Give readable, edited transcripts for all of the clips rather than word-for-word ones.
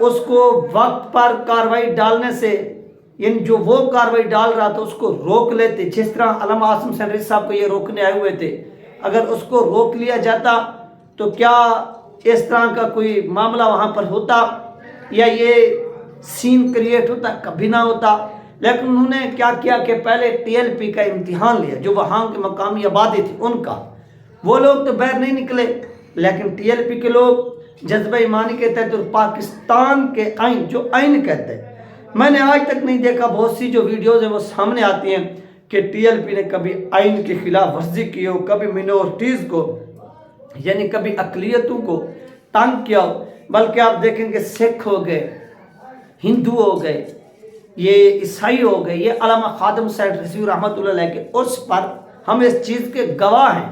اس کو وقت پر کارروائی ڈالنے سے، یعنی جو وہ کارروائی ڈال رہا تھا اس کو روک لیتے، جس طرح علامہ عاصم سینٹری صاحب کو یہ روکنے آئے ہوئے تھے، اگر اس کو روک لیا جاتا تو کیا اس طرح کا کوئی معاملہ وہاں پر ہوتا یا یہ سین کریٹ ہوتا؟ کبھی نہ ہوتا۔ لیکن انہوں نے کیا کیا کہ پہلے ٹی ایل پی کا امتحان لیا، جو وہاں کے مقامی آبادی تھی ان کا، وہ لوگ تو باہر نہیں نکلے، لیکن ٹی ایل پی کے لوگ جذبہ ایمانی کے تحت اور پاکستان کے آئین، جو آئین کہتے ہیں، میں نے آج تک نہیں دیکھا، بہت سی جو ویڈیوز ہیں وہ سامنے آتی ہیں کہ ٹی ایل پی نے کبھی آئین کی خلاف ورزی کی ہو، کبھی مینورٹیز کو یعنی کبھی اقلیتوں کو تنگ کیا ہو، بلکہ آپ دیکھیں کہ سکھ ہو گئے، ہندو ہو گئے، یہ عیسائی ہو گئے، یہ علامہ خادم سیٹ رضوی رحمۃ اللہ علیہ کے عرس پر ہم اس چیز کے گواہ ہیں۔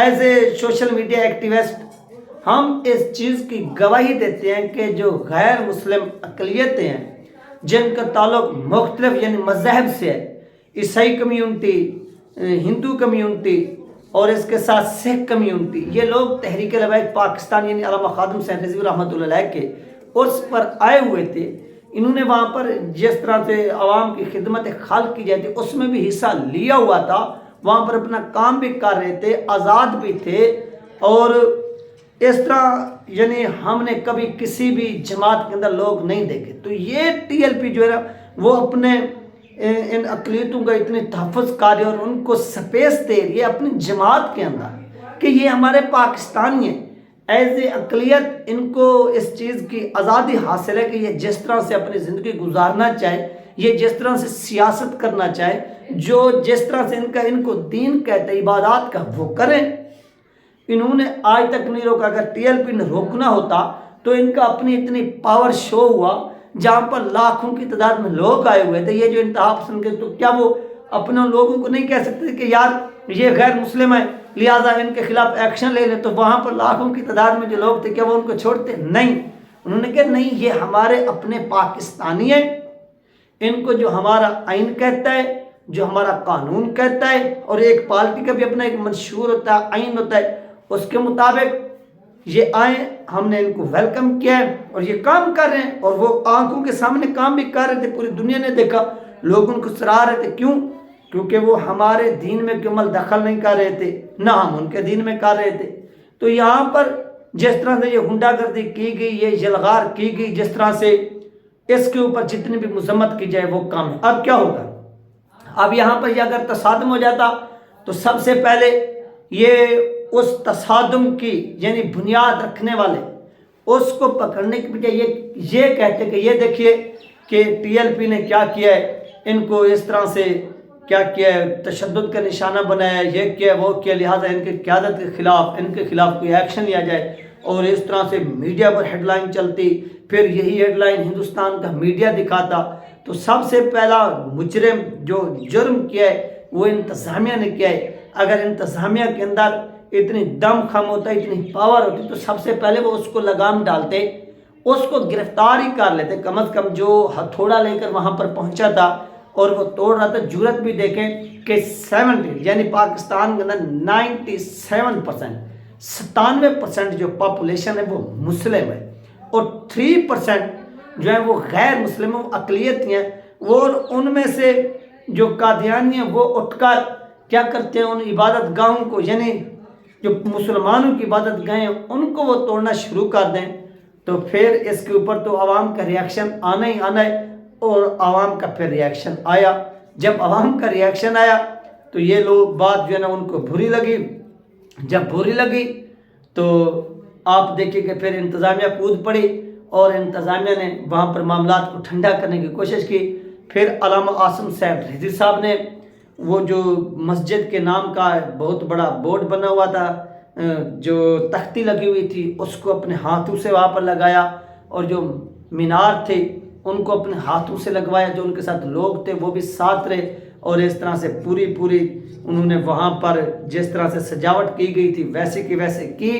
As a social media activist ہم اس چیز کی گواہی دیتے ہیں کہ جو غیر مسلم اقلیتیں ہیں جن کا تعلق مختلف یعنی مذاہب سے ہے، عیسائی کمیونٹی، ہندو کمیونٹی اور اس کے ساتھ سکھ کمیونٹی، یہ لوگ تحریک لبیک پاکستان یعنی علامہ خادم سیٹ رضوی رحمۃ اللہ علیہ کے عرس پر آئے ہوئے تھے۔ انہوں نے وہاں پر جس طرح سے عوام کی خدمت خلق کی جاتی اس میں بھی حصہ لیا ہوا تھا، وہاں پر اپنا کام بھی کر رہے تھے، آزاد بھی تھے، اور اس طرح یعنی ہم نے کبھی کسی بھی جماعت کے اندر لوگ نہیں دیکھے۔ تو یہ ٹی ایل پی جو ہے نا وہ اپنے ان اقلیتوں کا اتنے تحفظ کر اور ان کو سپیس دے رہی ہے اپنی جماعت کے اندر کہ یہ ہمارے پاکستانی ہیں، ایز اے اقلیت ان کو اس چیز کی آزادی حاصل ہے کہ یہ جس طرح سے اپنی زندگی گزارنا چاہے، یہ جس طرح سے سیاست کرنا چاہے، جو جس طرح سے ان کو دین کہتے ہیں عبادات کا وہ کریں۔ انہوں نے آج تک نہیں روکا، اگر ٹی ایل پی نے روکنا ہوتا تو ان کا اپنی اتنی پاور شو ہوا جہاں پر لاکھوں کی تعداد میں لوگ آئے ہوئے تھے، یہ جو انتہا پسند کے، تو کیا وہ اپنے لوگوں کو نہیں کہہ سکتے کہ یار یہ غیر مسلم ہے لہٰذا ان کے خلاف ایکشن لے لیں؟ تو وہاں پر لاکھوں کی تعداد میں جو لوگ تھے کیا وہ ان کو چھوڑتے؟ نہیں، انہوں نے کہا نہیں، یہ ہمارے اپنے پاکستانی ہیں، ان کو جو ہمارا آئین کہتا ہے، جو ہمارا قانون کہتا ہے، اور ایک پارٹی کا بھی اپنا ایک منشور ہوتا ہے، آئین ہوتا ہے، اس کے مطابق یہ آئیں، ہم نے ان کو ویلکم کیا ہے اور یہ کام کر رہے ہیں، اور وہ آنکھوں کے سامنے کام بھی کر رہے تھے، پوری دنیا نے دیکھا، لوگ ان کو سراہ رہے تھے۔ کیوں؟ کیونکہ وہ ہمارے دین میں کمل دخل نہیں کر رہے تھے، نہ ہم ان کے دین میں کر رہے تھے۔ تو یہاں پر جس طرح سے یہ ہنڈا گردی کی گئی، یہ یلغار کی گئی، جس طرح سے اس کے اوپر جتنی بھی مذمت کی جائے وہ کام ہے۔ اب کیا ہوگا؟ اب یہاں پر یہ اگر تصادم ہو جاتا تو سب سے پہلے یہ اس تصادم کی یعنی بنیاد رکھنے والے اس کو پکڑنے کی بجائے یہ کہتے کہ یہ دیکھیے کہ ٹی ایل پی نے کیا کیا ہے، ان کو اس طرح سے کیا کیا ہے، تشدد کا نشانہ بنایا ہے، یہ کیا وہ کیا، لہٰذا ان کی قیادت کے خلاف، ان کے خلاف کوئی ایکشن لیا جائے، اور اس طرح سے میڈیا پر ہیڈ لائن چلتی، پھر یہی ہیڈ لائن ہندوستان کا میڈیا دکھاتا۔ تو سب سے پہلا مجرم جو جرم کیا ہے وہ انتظامیہ نے کیا ہے۔ اگر انتظامیہ کے اندر اتنی دم خم ہوتا ہے، اتنی پاور ہوتی، تو سب سے پہلے وہ اس کو لگام ڈالتے، اس کو گرفتار ہی کر لیتے۔ کم از کم جو ہتھوڑا لے کر وہاں پر پہنچا تھا اور وہ توڑ رہا تھا، جرت بھی دیکھیں کہ 70 یعنی پاکستان کے اندر 97% 97% جو پاپولیشن ہے وہ مسلم ہے، اور 3% جو ہے وہ غیر مسلم اقلیت ہیں، وہ ان میں سے جو قادیانی ہیں وہ اٹھ کر کیا کرتے ہیں، ان عبادت گاہوں کو یعنی جو مسلمانوں کی عبادت گاہیں ان کو وہ توڑنا شروع کر دیں، تو پھر اس کے اوپر تو عوام کا ریاکشن آنا ہی آنا ہے، اور عوام کا پھر ریاکشن آیا۔ جب عوام کا ریاکشن آیا تو یہ لوگ بات جو ہے نا ان کو بری لگی، جب بری لگی تو آپ دیکھیں کہ پھر انتظامیہ کود پڑی، اور انتظامیہ نے وہاں پر معاملات کو ٹھنڈا کرنے کی کوشش کی۔ پھر علامہ عاصم صاحب رضوی صاحب نے وہ جو مسجد کے نام کا بہت بڑا بورڈ بنا ہوا تھا، جو تختی لگی ہوئی تھی، اس کو اپنے ہاتھوں سے وہاں پر لگایا، اور جو مینار تھے ان کو اپنے ہاتھوں سے لگوایا، جو ان کے ساتھ لوگ تھے وہ بھی ساتھ رہے، اور اس طرح سے پوری انہوں نے وہاں پر جس طرح سے سجاوٹ کی گئی تھی ویسے کی ویسے کی،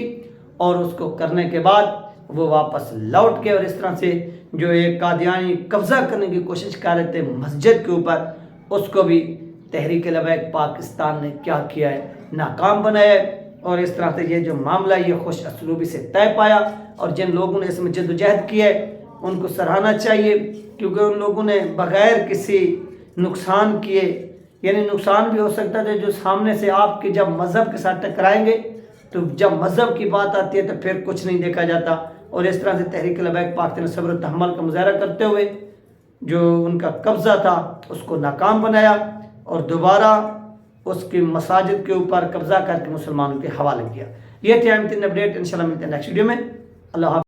اور اس کو کرنے کے بعد وہ واپس لوٹ کے، اور اس طرح سے جو ایک قادیانی قبضہ کرنے کی کوشش کر رہے تھے مسجد کے اوپر، اس کو بھی تحریک لبیک پاکستان نے کیا کیا ہے، ناکام بنایا ہے۔ اور اس طرح سے یہ جو معاملہ یہ خوش اسلوبی سے طے پایا، اور جن لوگوں نے اس میں جدوجہد کی ہے ان کو سراہنا چاہیے، کیونکہ ان لوگوں نے بغیر کسی نقصان کیے، یعنی نقصان بھی ہو سکتا تھا جو سامنے سے آپ کے جب مذہب کے ساتھ ٹکرائیں گے تو جب مذہب کی بات آتی ہے تو پھر کچھ نہیں دیکھا جاتا، اور اس طرح سے تحریک لبیک پاکستان نے صبر و تحمل کا مظاہرہ کرتے ہوئے جو ان کا قبضہ تھا اس کو ناکام بنایا اور دوبارہ اس کی مساجد کے اوپر قبضہ کر کے مسلمانوں کے حوالے کیا۔ یہ تھی اہم ترین اپڈیٹ، انشاءاللہ ملتے ہیں نیکسٹ ویڈیو میں۔ اللہ حافظ۔